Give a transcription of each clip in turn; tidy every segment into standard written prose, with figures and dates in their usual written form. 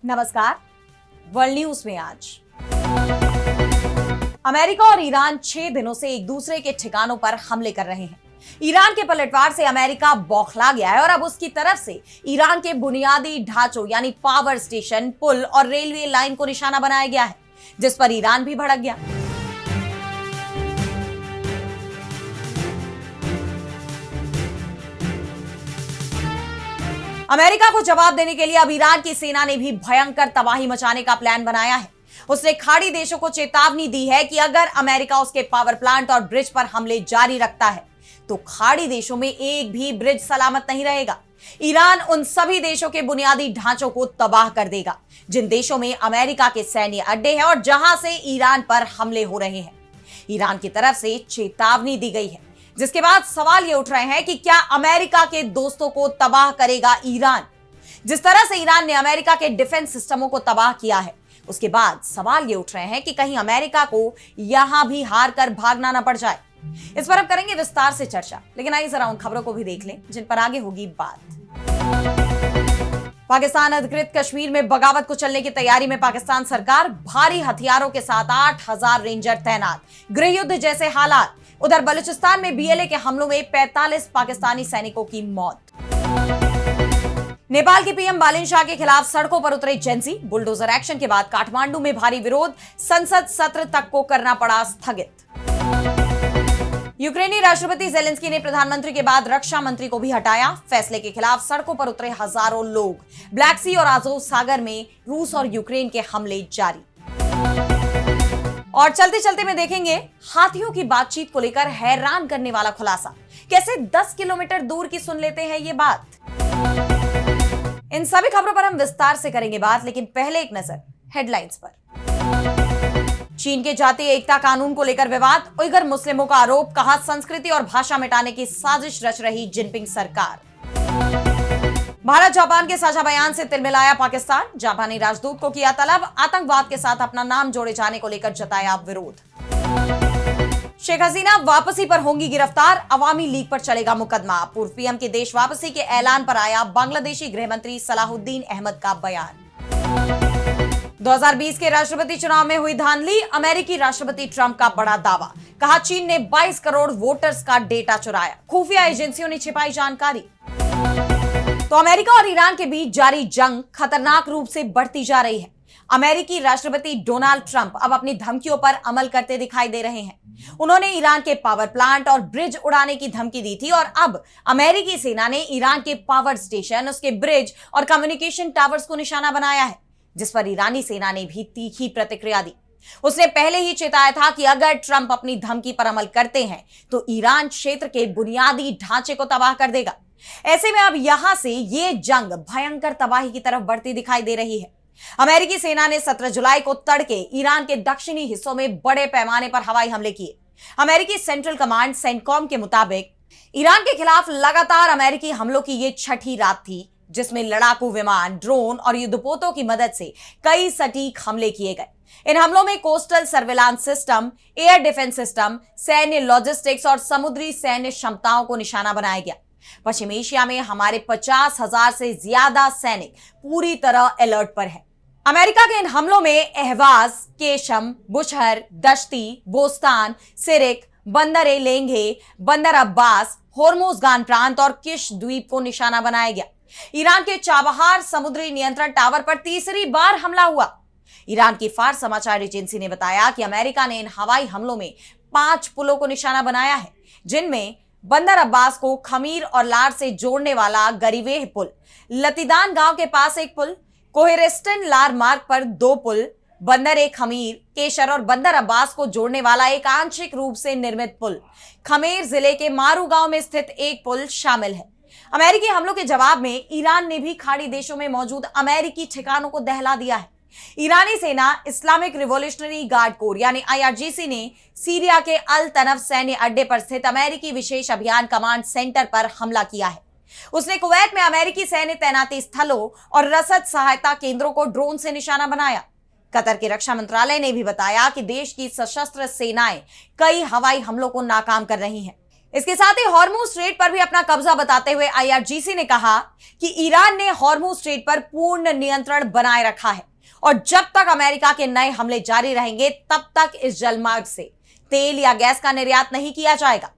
नमस्कार। World news में आज अमेरिका और ईरान 6 दिनों से एक दूसरे के ठिकानों पर हमले कर रहे हैं। ईरान के पलटवार से अमेरिका बौखला गया है और अब उसकी तरफ से ईरान के बुनियादी ढांचों यानी पावर स्टेशन, पुल और रेलवे लाइन को निशाना बनाया गया है, जिस पर ईरान भी भड़क गया। अमेरिका को जवाब देने के लिए अब ईरान की सेना ने भी भयंकर तबाही मचाने का प्लान बनाया है। उसने खाड़ी देशों को चेतावनी दी है कि अगर अमेरिका उसके पावर प्लांट और ब्रिज पर हमले जारी रखता है तो खाड़ी देशों में एक भी ब्रिज सलामत नहीं रहेगा। ईरान उन सभी देशों के बुनियादी ढांचों को तबाह कर देगा जिन देशों में अमेरिका के सैन्य अड्डे हैं और जहां से ईरान पर हमले हो रहे हैं। ईरान की तरफ से चेतावनी दी गई है, जिसके बाद सवाल ये उठ रहे हैं कि क्या अमेरिका के दोस्तों को तबाह करेगा ईरान? जिस तरह से ईरान ने अमेरिका के डिफेंस सिस्टमों को तबाह किया है, उसके बाद सवाल ये उठ रहे हैं कि कहीं अमेरिका को यहां भी हार कर भागना न पड़ जाए। इस पर अब करेंगे विस्तार से चर्चा, लेकिन आइए जरा उन खबरों को भी देख लें जिन पर आगे होगी बात। पाकिस्तान अधिकृत कश्मीर में बगावत को चलने की तैयारी में पाकिस्तान सरकार, भारी हथियारों के साथ 8,000 रेंजर तैनात, गृह युद्ध जैसे हालात। उधर बलूचिस्तान में बीएलए के हमलों में 45 पाकिस्तानी सैनिकों की मौत। नेपाल के पीएम बालिन शाह के खिलाफ सड़कों पर उतरे जेंजी, बुलडोजर एक्शन के बाद काठमांडू में भारी विरोध, संसद सत्र तक को करना पड़ा स्थगित। यूक्रेनी राष्ट्रपति जेलेंस्की ने प्रधानमंत्री के बाद रक्षा मंत्री को भी हटाया। फैसले के खिलाफ सड़कों पर उतरे हजारों लोग। ब्लैक सी और आज़ोव सागर में रूस और यूक्रेन के हमले जारी। और चलते चलते में देखेंगे हाथियों की बातचीत को लेकर हैरान करने वाला खुलासा। कैसे 10 किलोमीटर दूर की सुन लेते हैं ये बात। इन सभी खबरों पर हम विस्तार से करेंगे बात, लेकिन पहले एक नजर हेडलाइंस पर। चीन के जातीय एकता कानून को लेकर विवाद, उइगर मुस्लिमों का आरोप, कहा संस्कृति और भाषा मिटाने की साजिश रच रही जिनपिंग सरकार। भारत जापान के साझा बयान से तिलमिलाया पाकिस्तान, जापानी राजदूत को किया तलब, आतंकवाद के साथ अपना नाम जोड़े जाने को लेकर जताया विरोध। शेख हसीना वापसी पर होंगी गिरफ्तार, अवामी लीग पर चलेगा मुकदमा। पूर्व पीएम के देश वापसी के ऐलान पर आया बांग्लादेशी गृहमंत्री सलाहुद्दीन अहमद का बयान। 2020 के राष्ट्रपति चुनाव में हुई धांधली, अमेरिकी राष्ट्रपति ट्रंप का बड़ा दावा, कहा चीन ने 22 करोड़ वोटर्स का डेटा चुराया, खुफिया एजेंसियों ने छिपाई जानकारी। तो अमेरिका और ईरान के बीच जारी जंग खतरनाक रूप से बढ़ती जा रही है। अमेरिकी राष्ट्रपति डोनाल्ड ट्रंप अब अपनी धमकियों पर अमल करते दिखाई दे रहे हैं। उन्होंने ईरान के पावर प्लांट और ब्रिज उड़ाने की धमकी दी थी और अब अमेरिकी सेना ने ईरान के पावर स्टेशन, उसके ब्रिज और कम्युनिकेशन टावर्स को निशाना बनाया है, जिस पर ईरानी सेना ने भी तीखी प्रतिक्रिया दी। उसने पहले ही चेताया था कि अगर ट्रंप अपनी धमकी पर अमल करते हैं तो ईरान क्षेत्र के बुनियादी ढांचे को तबाह कर देगा। ऐसे में अब यहां से ये जंग भयंकर तबाही की तरफ बढ़ती दिखाई दे रही है। अमेरिकी सेना ने 17 जुलाई को तड़के ईरान के दक्षिणी हिस्सों में बड़े पैमाने पर हवाई हमले किए। अमेरिकी सेंट्रल कमांड सेंटकॉम के मुताबिक ईरान के खिलाफ लगातार अमेरिकी हमलों की ये छठी रात थी, जिसमें लड़ाकू विमान, ड्रोन और युद्धपोतों की मदद से कई सटीक हमले किए गए। इन हमलों में coastal surveillance system, air defence system, सैन्य लॉजिस्टिक्स और समुद्री सैन्य क्षमताओं को निशाना बनाया गया। पश्चिम एशिया में हमारे 50,000 से ज्यादा सैनिक पूरी तरह अलर्ट पर है। अमेरिका के इन हमलों में अहवाज, केशम, बुशहर, दश्ती, बोस्तान, सिरिक, बंदर ए लेंगे, बंदर अब्बास, होर्मुजगान प्रांत और किश द्वीप को निशाना बनाया गया। ईरान के चाबहार समुद्री नियंत्रण टावर पर तीसरी बार हमला हुआ। ईरान की फार्स समाचार एजेंसी ने बताया कि अमेरिका ने इन हवाई हमलों में 5 पुलों को निशाना बनाया है, जिनमें बंदर अब्बास को खमीर और लार से जोड़ने वाला गरीवेह पुल, लतीदान गांव के पास एक पुल, कोहेरेस्टन लार मार्ग पर 2 पुल, बंदर ए खमीर, केशर और बंदर अब्बास को जोड़ने वाला एक आंशिक रूप से निर्मित पुल, खमेर जिले के मारू गांव में स्थित एक पुल शामिल है। अमेरिकी हमलों के जवाब में ईरान ने भी खाड़ी देशों में मौजूद अमेरिकी ठिकानों को दहला दिया है। ईरानी सेना इस्लामिक रिवॉल्यूशनरी गार्ड कोर यानी आईआरजीसी ने सीरिया के अल तनफ सैन्य अड्डे पर स्थित अमेरिकी विशेष अभियान कमांड सेंटर पर हमला किया है। उसने कुवैत में अमेरिकी सैन्य तैनाती स्थलों और रसद सहायता केंद्रों को ड्रोन से निशाना बनाया। कतर के रक्षा मंत्रालय ने भी बताया कि देश की सशस्त्र सेनाएं कई हवाई हमलों को नाकाम कर रही हैं। इसके साथ ही हॉर्मुज स्ट्रेट पर भी अपना कब्जा बताते हुए आईआरजीसी ने कहा कि ईरान ने हॉर्मुज स्ट्रेट पर पूर्ण नियंत्रण बनाए रखा है और जब तक अमेरिका के नए हमले जारी रहेंगे तब तक इस जलमार्ग से तेल या गैस का निर्यात नहीं किया जाएगा।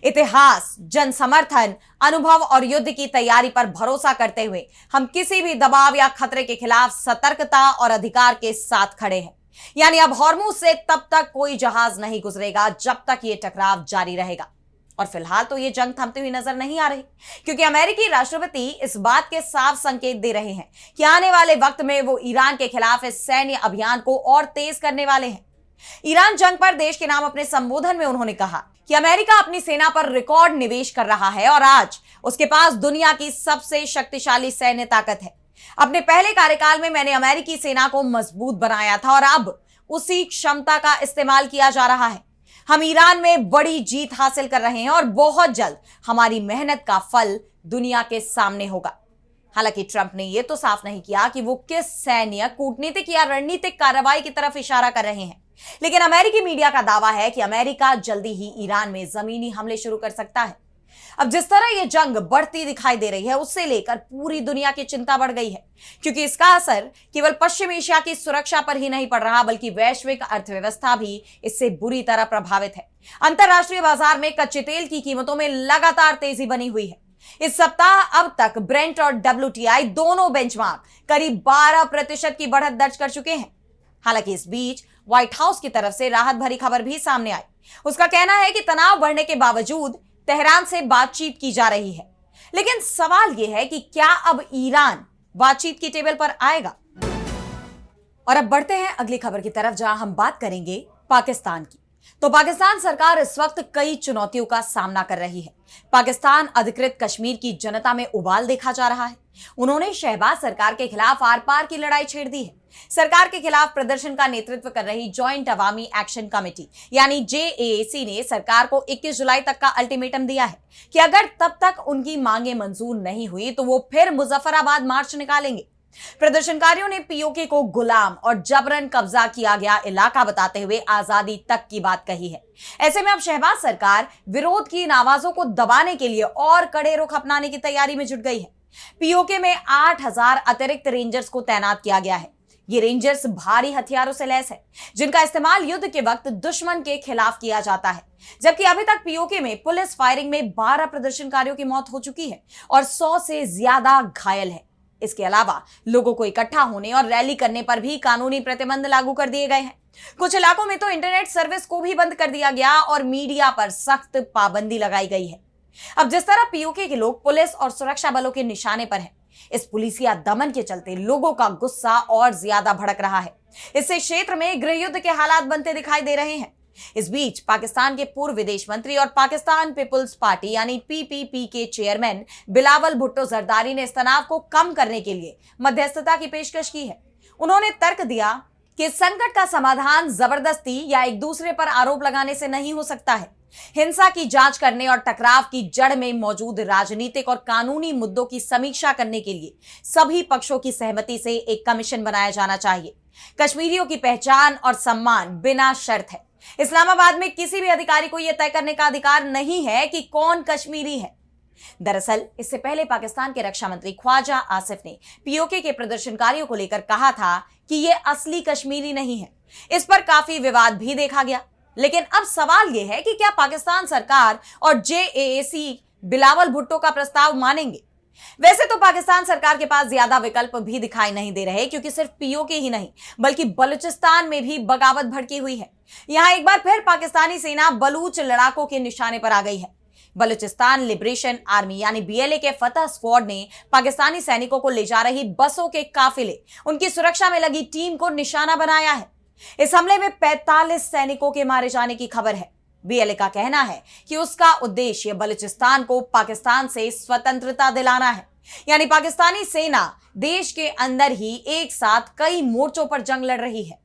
इतिहास, जन समर्थन, अनुभव और युद्ध की तैयारी पर भरोसा करते हुए हम किसी भी दबाव या खतरे के खिलाफ सतर्कता और अधिकार के साथ खड़े हैं। यानी अब हॉर्मुज से तब तक कोई जहाज नहीं गुजरेगा जब तक ये टकराव जारी रहेगा। और फिलहाल तो ये जंग थमती हुई नजर नहीं आ रही, क्योंकि अमेरिकी राष्ट्रपति इस बात के साफ संकेत दे रहे हैं कि आने वाले वक्त में वो ईरान के खिलाफ इस सैन्य अभियान को और तेज करने वाले हैं। ईरान जंग पर देश के नाम अपने संबोधन में उन्होंने कहा कि अमेरिका अपनी सेना पर रिकॉर्ड निवेश कर रहा है और आज उसके पास दुनिया की सबसे शक्तिशाली सैन्य ताकत है। अपने पहले कार्यकाल में मैंने अमेरिकी सेना को मजबूत बनाया था और अब उसी क्षमता का इस्तेमाल किया जा रहा है। हम ईरान में बड़ी जीत हासिल कर रहे हैं और बहुत जल्द हमारी मेहनत का फल दुनिया के सामने होगा। हालांकि ट्रंप ने यह तो साफ नहीं किया कि वो किस सैन्य, कूटनीतिक या रणनीतिक कार्रवाई की तरफ इशारा कर रहे हैं, लेकिन अमेरिकी मीडिया का दावा है कि अमेरिका जल्दी ही ईरान में जमीनी हमले शुरू कर सकता है। अब जिस तरह यह जंग बढ़ती दिखाई दे रही है, उससे लेकर पूरी दुनिया की चिंता बढ़ गई है, क्योंकि इसका असर केवल पश्चिम एशिया की सुरक्षा पर ही नहीं पड़ रहा, बल्कि वैश्विक अर्थव्यवस्था भी इससे बुरी तरह प्रभावित है। अंतरराष्ट्रीय बाजार में कच्चे तेल की कीमतों में लगातार तेजी बनी हुई है। इस सप्ताह अब तक ब्रेंट और WTI दोनों बेंचमार्क करीब 12% की बढ़त दर्ज कर चुके हैं। हालांकि इस बीच व्हाइट हाउस की तरफ से राहत भरी खबर भी सामने आई। उसका कहना है कि तनाव बढ़ने के बावजूद तेहरान से बातचीत की जा रही है, लेकिन सवाल यह है कि क्या अब ईरान बातचीत की टेबल पर आएगा। और अब बढ़ते हैं अगली खबर की तरफ, जहां हम बात करेंगे पाकिस्तान की। तो पाकिस्तान सरकार इस वक्त कई चुनौतियों का सामना कर रही है। पाकिस्तान अधिकृत कश्मीर की जनता में उबाल देखा जा रहा है। उन्होंने शहबाज सरकार के खिलाफ आर पार की लड़ाई छेड़ दी है। सरकार के खिलाफ प्रदर्शन का नेतृत्व कर रही जॉइंट अवामी एक्शन कमेटी यानी JAAC ने सरकार को 21 जुलाई तक का अल्टीमेटम दिया है कि अगर तब तक उनकी मांगे मंजूर नहीं हुई तो वो फिर मुजफ्फराबाद मार्च निकालेंगे। प्रदर्शनकारियों ने POK को गुलाम और जबरन कब्जा किया गया इलाका बताते हुए आजादी तक की बात कही है। ऐसे में अब शहबाज सरकार विरोध की इन आवाजों को दबाने के लिए और कड़े रुख अपनाने की तैयारी में जुट गई है। POK में 8000 अतिरिक्त रेंजर्स को तैनात किया गया है। ये रेंजर्स भारी हथियारों से लैस है, जिनका इस्तेमाल युद्ध के वक्त दुश्मन के खिलाफ किया जाता है। जबकि अभी तक POK में पुलिस फायरिंग में 12 प्रदर्शनकारियों की मौत हो चुकी है और 100 से ज्यादा घायल है। इसके अलावा लोगों को इकट्ठा होने और रैली करने पर भी कानूनी प्रतिबंध लागू कर दिए गए हैं। कुछ इलाकों में तो इंटरनेट सर्विस को भी बंद कर दिया गया और मीडिया पर सख्त पाबंदी लगाई गई है। अब जिस तरह POK के लोग पुलिस और सुरक्षा बलों के निशाने पर हैं, इस पुलिसिया दमन के चलते लोगों का गुस्सा और ज्यादा भड़क रहा है। इससे क्षेत्र में गृहयुद्ध के हालात बनते दिखाई दे रहे हैं। इस बीच पाकिस्तान के पूर्व विदेश मंत्री और पाकिस्तान पीपुल्स पार्टी यानी PPP के चेयरमैन बिलावल भुट्टो जरदारी ने इस तनाव को कम करने के लिए मध्यस्थता की पेशकश की है। उन्होंने तर्क दिया कि संकट का समाधान जबरदस्ती या एक दूसरे पर आरोप लगाने से नहीं हो सकता है। हिंसा की जांच करने और टकराव की जड़ में मौजूद राजनीतिक और कानूनी मुद्दों की समीक्षा करने के लिए सभी पक्षों की सहमति से एक कमीशन बनाया जाना चाहिए। कश्मीरियों की पहचान और सम्मान बिना शर्त है। इस्लामाबाद में किसी भी अधिकारी को यह तय करने का अधिकार नहीं है कि कौन कश्मीरी है। दरअसल इससे पहले पाकिस्तान के रक्षा मंत्री ख्वाजा आसिफ ने POK के प्रदर्शनकारियों को लेकर कहा था कि ये असली कश्मीरी नहीं है। इस पर काफी विवाद भी देखा गया, लेकिन अब सवाल यह है कि क्या पाकिस्तान सरकार और JAAC बिलावल भुट्टो का प्रस्ताव मानेंगे। वैसे तो पाकिस्तान सरकार के पास ज्यादा विकल्प भी दिखाई नहीं दे रहे, क्योंकि सिर्फ POK ही नहीं बल्कि बलूचिस्तान में भी बगावत भड़की हुई है। यहां एक बार फिर पाकिस्तानी सेना बलूच लड़ाकों के निशाने पर आ गई है। बलूचिस्तान लिबरेशन आर्मी यानी BLA के फतह स्क्वाड ने पाकिस्तानी सैनिकों को ले जा रही बसों के काफिले, उनकी सुरक्षा में लगी टीम को निशाना बनाया है। इस हमले में 45 सैनिकों के मारे जाने की खबर है। BLA का कहना है कि उसका उद्देश्य बलूचिस्तान को पाकिस्तान से स्वतंत्रता दिलाना है। यानी पाकिस्तानी सेना देश के अंदर ही एक साथ कई मोर्चों पर जंग लड़ रही है।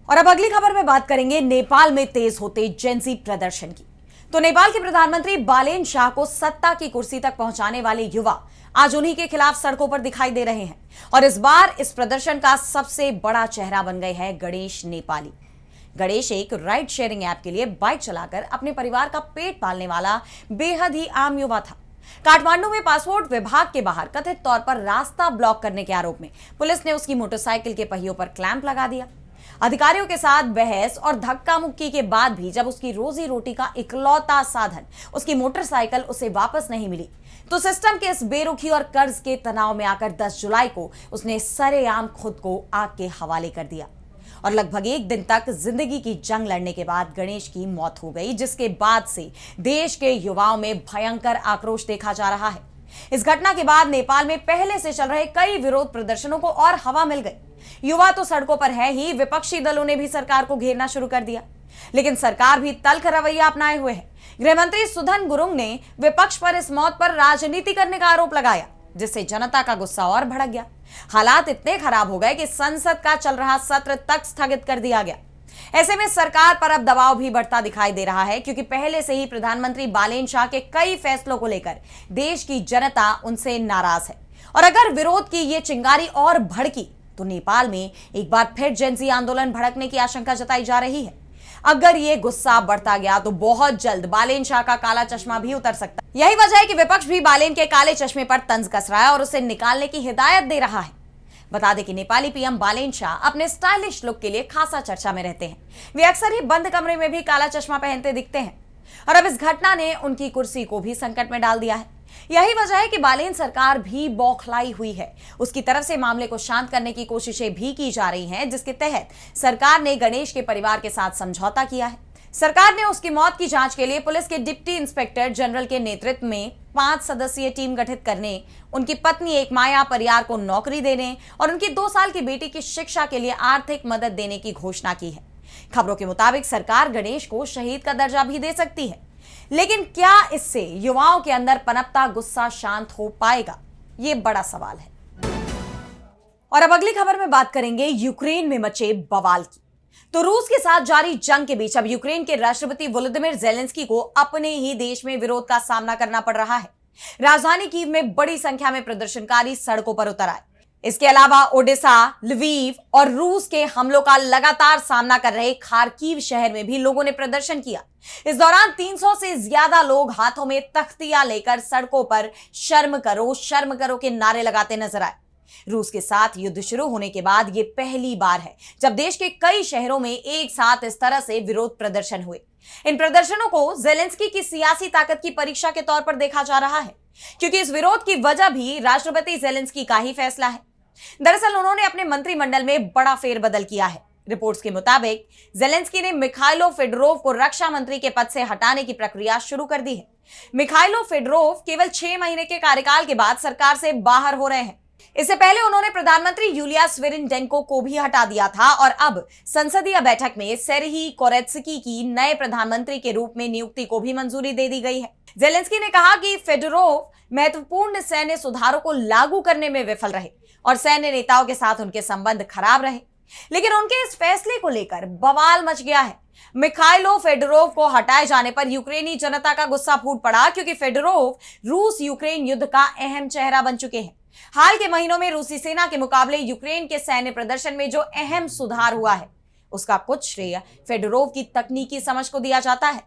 और अब अगली खबर में बात करेंगे नेपाल में तेज होते जेंजी प्रदर्शन की। तो नेपाल के प्रधानमंत्री बालेन शाह को सत्ता की कुर्सी तक पहुंचाने वाले युवा आज उन्हीं के खिलाफ सड़कों पर दिखाई दे रहे हैं और इस बार इस प्रदर्शन का सबसे बड़ा चेहरा बन गए हैं गणेश नेपाली। गणेश एक राइड शेयरिंग ऐप के लिए बाइक चलाकर अपने परिवार का पेट पालने वाला बेहद ही आम युवा था। काठमांडू में पासपोर्ट विभाग के बाहर कथित तौर पर रास्ता ब्लॉक करने के आरोप में पुलिस ने उसकी मोटरसाइकिल के पहियों पर क्लैंप लगा दिया। अधिकारियों के साथ बहस और धक्का मुक्की के बाद भी जब उसकी रोजी रोटी का इकलौता साधन उसकी मोटरसाइकिल उसे वापस नहीं मिली, तो सिस्टम के इस बेरुखी और कर्ज के तनाव में आकर 10 जुलाई को उसने सरेआम खुद को आग के हवाले कर दिया और लगभग एक दिन तक जिंदगी की जंग लड़ने के बाद गणेश की मौत हो गई, जिसके बाद से देश के युवाओं में भयंकर आक्रोश देखा जा रहा है। इस घटना के बाद नेपाल में पहले से चल रहे कई विरोध प्रदर्शनों को और हवा मिल गई। युवा तो सड़कों पर है ही, विपक्षी दलों ने भी सरकार को घेरना शुरू कर दिया, लेकिन सरकार भी तल्ख रवैया अपनाए हुए है। गृह मंत्री सुधन गुरुंग ने विपक्ष पर इस मौत पर राजनीति करने का आरोप लगाया, जिससे जनता का गुस्सा और भड़क गया। हालात इतने खराब हो गए कि संसद का चल रहा सत्र तक स्थगित कर दिया गया। ऐसे में सरकार पर अब दबाव भी बढ़ता दिखाई दे रहा है, क्योंकि पहले से ही प्रधानमंत्री बालेन शाह के कई फैसलों को लेकर देश की जनता उनसे नाराज है और अगर विरोध की ये चिंगारी और भड़की तो नेपाल में एक बार फिर जेन-ज़ी आंदोलन भड़कने की आशंका जताई जा रही है। अगर ये गुस्सा बढ़ता गया तो बहुत जल्द बालेन शाह का काला चश्मा भी उतर सकता है। यही वजह है कि विपक्ष भी बालेन के काले चश्मे पर तंज कस रहा है और उसे निकालने की हिदायत दे रहा है। बता दें कि नेपाली पीएम बालेन शाह अपने स्टाइलिश लुक के लिए खासा चर्चा में रहते हैं। वे अक्सर ही बंद कमरे में भी काला चश्मा पहनते दिखते हैं और अब इस घटना ने उनकी कुर्सी को भी संकट में डाल दिया है। यही वजह है कि बालेन सरकार भी बौखलाई हुई है। उसकी तरफ से मामले को शांत करने की कोशिशें भी की जा रही हैं, जिसके तहत सरकार ने गणेश के परिवार के साथ समझौता किया है। सरकार ने उसकी मौत की जांच के लिए पुलिस के डिप्टी इंस्पेक्टर जनरल के नेतृत्व में 5 सदस्यीय टीम गठित करने, उनकी पत्नी एक माया परियार को नौकरी देने और उनकी 2 साल की बेटी की शिक्षा के लिए आर्थिक मदद देने की घोषणा की है। खबरों के मुताबिक सरकार गणेश को शहीद का दर्जा भी दे सकती है, लेकिन क्या इससे युवाओं के अंदर पनपता गुस्सा शांत हो पाएगा, ये बड़ा सवाल है। और अब अगली खबर में बात करेंगे यूक्रेन में मचे बवाल की। तो रूस के साथ जारी जंग के बीच अब यूक्रेन के राष्ट्रपति वोलोदिमीर ज़ेलेंस्की को अपने ही देश में विरोध का सामना करना पड़ रहा है। राजधानी कीव में बड़ी संख्या में प्रदर्शनकारी सड़कों पर उतर आए। इसके अलावा ओडेसा, लवीव और रूस के हमलों का लगातार सामना कर रहे खार्किव शहर में भी लोगों ने प्रदर्शन किया। इस दौरान 300 से ज्यादा लोग हाथों में तख्तियां लेकर सड़कों पर शर्म करो के नारे लगाते नजर आए। रूस के साथ युद्ध शुरू होने के बाद ये पहली बार है जब देश के कई शहरों में एक साथ इस तरह से विरोध प्रदर्शन हुए। इन प्रदर्शनों को ज़ेलेंस्की की सियासी ताकत की परीक्षा के तौर पर देखा जा रहा है, क्योंकि इस विरोध की वजह भी राष्ट्रपति ज़ेलेंस्की का ही फैसला है। दरअसल उन्होंने अपने मंत्रिमंडल में बड़ा फेरबदल किया है। रिपोर्ट्स के मुताबिक ज़ेलेंस्की ने मिखाइलो फेडोरोव को रक्षा मंत्री के पद से हटाने की प्रक्रिया शुरू कर दी है। मिखाइलो फेडोरोव केवल 6 महीने के कार्यकाल के बाद सरकार से बाहर हो रहे हैं। इससे पहले उन्होंने प्रधानमंत्री यूलिया स्विरिडेंको को भी हटा दिया था और अब संसदीय बैठक में सेर्ही कोरेत्स्की की नए प्रधानमंत्री के रूप में नियुक्ति को भी मंजूरी दे दी गई है। ज़ेलेंस्की ने कहा कि फेडोरोव महत्वपूर्ण सैन्य सुधारों को लागू करने में विफल रहे और सैन्य नेताओं के साथ उनके संबंध खराब रहे, लेकिन उनके इस फैसले को लेकर बवाल मच गया है। मिखाइलो फेडोरोव को हटाए जाने पर यूक्रेनी जनता का गुस्सा फूट पड़ा, क्योंकि फेडोरोव रूस यूक्रेन युद्ध का अहम चेहरा बन चुके हैं। हाल के महीनों में रूसी सेना के मुकाबले यूक्रेन के सैन्य प्रदर्शन में जो अहम सुधार हुआ है, उसका कुछ श्रेय फेडोरोव की तकनीकी समझ को दिया जाता है।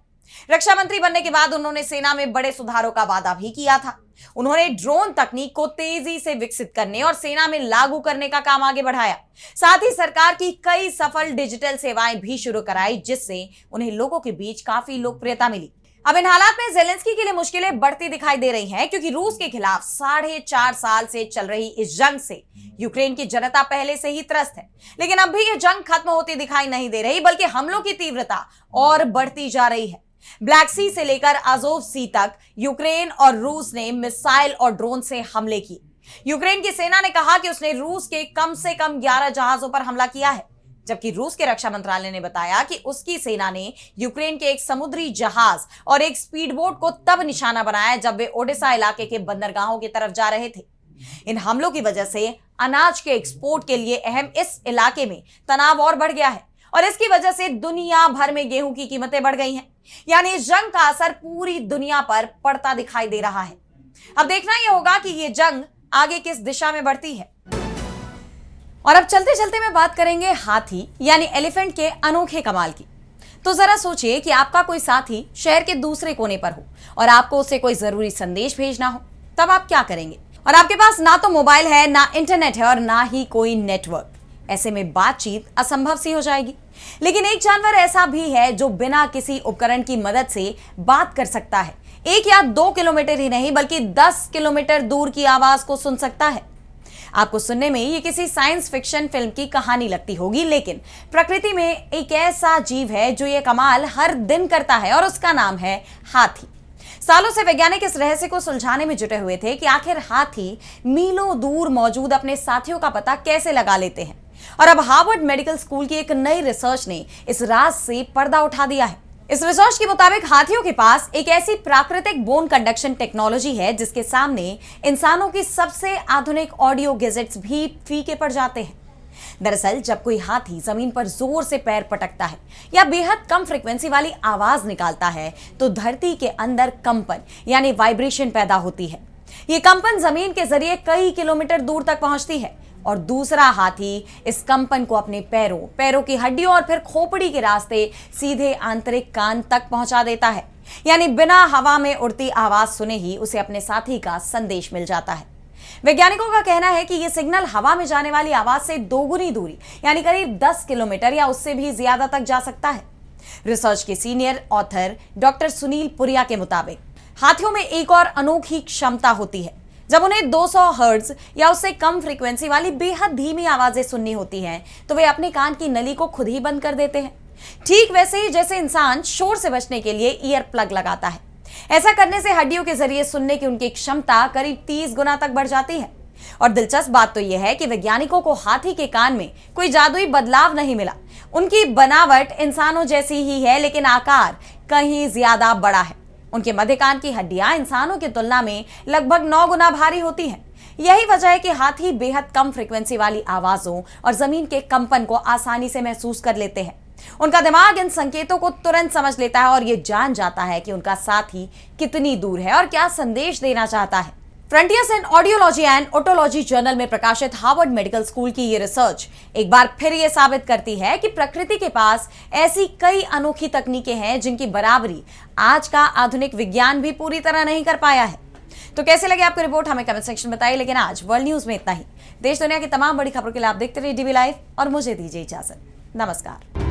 रक्षा मंत्री बनने के बाद उन्होंने सेना में बड़े सुधारों का वादा भी किया था। उन्होंने ड्रोन तकनीक को तेजी से विकसित करने और सेना में लागू करने का काम आगे बढ़ाया। साथ ही सरकार की कई सफल डिजिटल सेवाएं भी शुरू कराई, जिससे उन्हें लोगों के बीच काफी लोकप्रियता मिली। अब इन हालात में ज़ेलेंस्की के लिए मुश्किलें बढ़ती दिखाई दे रही हैं, क्योंकि रूस के खिलाफ 4.5 साल से चल रही इस जंग से यूक्रेन की जनता पहले से ही त्रस्त है। लेकिन अब भी ये जंग खत्म होती दिखाई नहीं दे रही, बल्कि हमलों की तीव्रता और बढ़ती जा रही है। ब्लैक सी से लेकर अज़ोव सी तक यूक्रेन और रूस ने मिसाइल और ड्रोन से हमले किए। यूक्रेन की सेना ने कहा कि उसने रूस के कम से कम 11 जहाजों पर हमला किया है, जबकि रूस के रक्षा मंत्रालय ने बताया कि उसकी सेना ने यूक्रेन के एक समुद्री जहाज और एक स्पीडबोट को तब निशाना बनाया जब वे ओडेसा इलाके के बंदरगाहों की तरफ जा रहे थे। इन हमलों की वजह से अनाज के एक्सपोर्ट के लिए अहम इस इलाके में तनाव और बढ़ गया है और इसकी वजह से दुनिया भर में गेहूं की कीमतें बढ़ गई हैं। यानी इस जंग का असर पूरी दुनिया पर पड़ता दिखाई दे रहा है। अब देखना यह होगा कि यह जंग आगे किस दिशा में बढ़ती है। और अब चलते चलते मैं बात करेंगे हाथी यानी एलिफेंट के अनोखे कमाल की। तो जरा सोचिए कि आपका कोई साथी शहर के दूसरे कोने पर हो और आपको उससे कोई जरूरी संदेश भेजना हो, तब आप क्या करेंगे? और आपके पास ना तो मोबाइल है, ना इंटरनेट है और ना ही कोई नेटवर्क। ऐसे में बातचीत असंभव सी हो जाएगी। लेकिन एक जानवर ऐसा भी है जो बिना किसी उपकरण की मदद से बात कर सकता है। 1 या 2 किलोमीटर ही नहीं बल्कि 10 किलोमीटर दूर की आवाज को सुन सकता है। आपको सुनने में ये किसी साइंस फिक्शन फिल्म की कहानी लगती होगी, लेकिन प्रकृति में एक ऐसा जीव है जो ये कमाल हर दिन करता है और उसका नाम है हाथी। सालों से वैज्ञानिक इस रहस्य को सुलझाने में जुटे हुए थे कि आखिर हाथी मीलों दूर मौजूद अपने साथियों का पता कैसे लगा लेते हैं। और अब हार्वर्ड मेडिकल स्कूल की एक नई रिसर्च ने इस राज से पर्दा उठा दिया है। इस रिसर्च के मुताबिक हाथियों के पास एक ऐसी प्राकृतिक बोन कंडक्शन टेक्नोलॉजी है जिसके सामने इंसानों की सबसे आधुनिक ऑडियो गैजेट्स भी फीके पड़ जाते हैं। दरअसल जब कोई हाथी जमीन पर जोर से पैर पटकता है या बेहद कम फ्रीक्वेंसी वाली आवाज निकालता है तो धरती के अंदर कंपन यानी वाइब्रेशन पैदा होती है। ये कंपन जमीन के जरिए कई किलोमीटर दूर तक पहुंचती है और दूसरा हाथी इस कंपन को अपने पैरों की हड्डियों और फिर खोपड़ी के रास्ते सीधे आंतरिक कान तक पहुंचा देता है। यानी बिना हवा में उड़ती आवाज सुने ही उसे अपने साथी का संदेश मिल जाता है। वैज्ञानिकों का कहना है कि यह सिग्नल हवा में जाने वाली आवाज से दोगुनी दूरी यानी करीब 10 किलोमीटर या उससे भी ज्यादा तक जा सकता है। रिसर्च के सीनियर ऑथर डॉक्टर सुनील पुरिया के मुताबिक हाथियों में एक और अनोखी क्षमता होती है। जब उन्हें 200 हर्ट्ज या उससे कम फ्रीक्वेंसी वाली बेहद धीमी आवाजें सुननी होती हैं, तो वे अपने कान की नली को खुद ही बंद कर देते हैं, ठीक वैसे ही जैसे इंसान शोर से बचने के लिए ईयर प्लग लगाता है। ऐसा करने से हड्डियों के जरिए सुनने की उनकी क्षमता करीब 30 गुना तक बढ़ जाती है। और दिलचस्प बात तो यह है कि वैज्ञानिकों को हाथी के कान में कोई जादुई बदलाव नहीं मिला। उनकी बनावट इंसानों जैसी ही है, लेकिन आकार कहीं ज्यादा बड़ा है। उनके मध्य कान की हड्डियां इंसानों की तुलना में लगभग 9 गुना भारी होती हैं। यही वजह है कि हाथी बेहद कम फ्रीक्वेंसी वाली आवाजों और जमीन के कंपन को आसानी से महसूस कर लेते हैं। उनका दिमाग इन संकेतों को तुरंत समझ लेता है और यह जान जाता है कि उनका साथी कितनी दूर है और क्या संदेश देना चाहता है। Frontiers in audiology and otology journal में प्रकाशित हार्वर्ड मेडिकल स्कूल की ये रिसर्च एक बार फिर ये साबित करती है कि प्रकृति के पास ऐसी कई अनोखी तकनीकें हैं जिनकी बराबरी आज का आधुनिक विज्ञान भी पूरी तरह नहीं कर पाया है। तो कैसे लगे आपको रिपोर्ट, हमें कमेंट सेक्शन में बताइए। लेकिन आज वर्ल्ड न्यूज में इतना ही। देश दुनिया की तमाम बड़ी खबरों के लिए आप देखते रहिए डीवी लाइव और मुझे दीजिए इजाजत। नमस्कार।